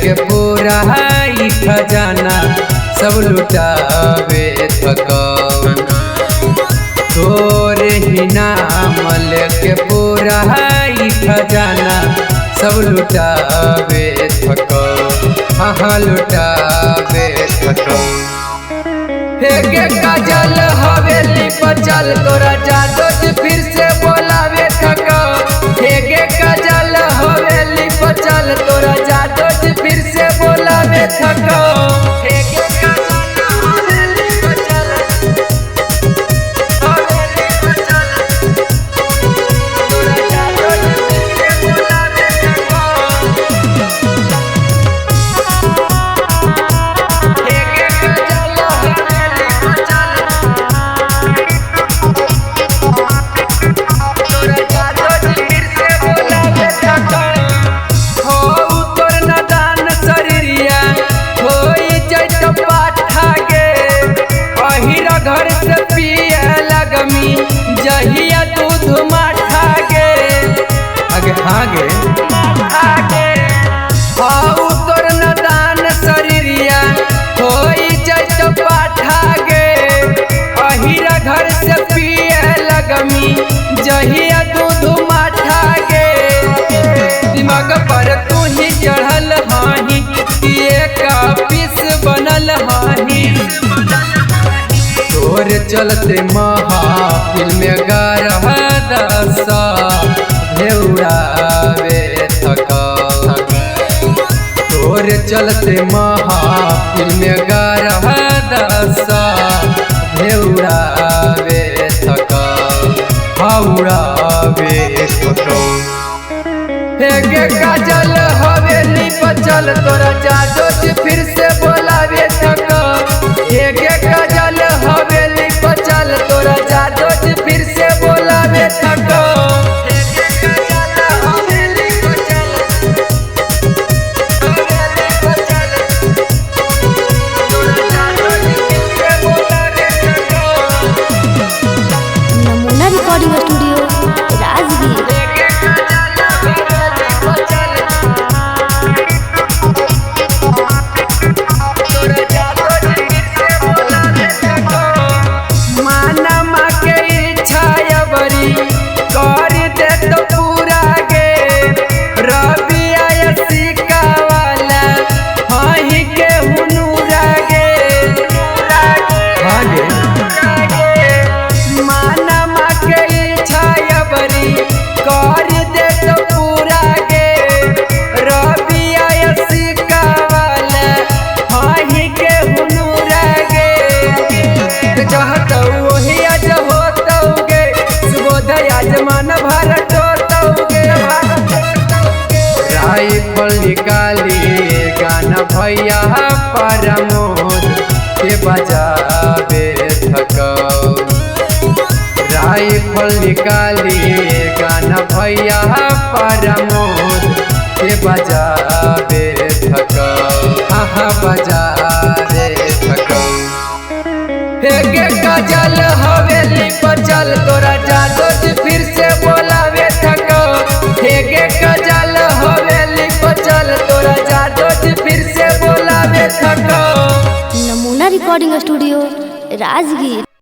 के पूरा ही खजाना सब लुटावे थकान तोरे ही नाम लेके पूरा ही खजाना सब लुटावे थकान हाँ लुटावे थकान हेगे काजल हवेली बचल तोरा जादो फिर से बोलावे थकान हेगे काजल हवेली बचल तोरा जादो फिर से बोलावे थकान हेगे काजल हवेली बचल तोरा जादो फिर से बोलावे थकान हेगे काजल हवेली बचल तोरा जादो फिर से बोलावे थकान घर से पिए लगमी जहिया दूध माठा गे आगे आगे हाउ तोर नदान शरीरिया होई जैत पाठा गे अहिरा घर से पिए लगमी जहिया दूध माठा गे दिमाग पर तू ही चढ़ल हाही एक पीस बनल हाही तोर चलते महाफिल में गारह दशा उड़ावे थकान तोर चलते महाफिल में गारह दशा उड़ावे थकान उड़ावे थकान हेगे काजल हवेली बचल तोरा जादो फिर से बोलावे थकान हेगे काजल हवेली बचल तोरा जादो फिर से बोलावे थकान हेगे काजल हवेली बचल तोरा जादो फिर से बोलावे थकान नमूना रिकॉर्डिंग स्टूडियो राजगीर निकाली गाना भैया परमोद के बजावे थकान राइफल निकाली गाना भैया परमोद के बजावे थकान हाँ बजावे थकान हेगे काजल हवेली बचल तोरा जादो फिर से बोलावे थकान हेगे काजल हवेली बचल तोरा जादो फिर से बोलावे थकान नमूना रिकॉर्डिंग स्टूडियो राजगीर।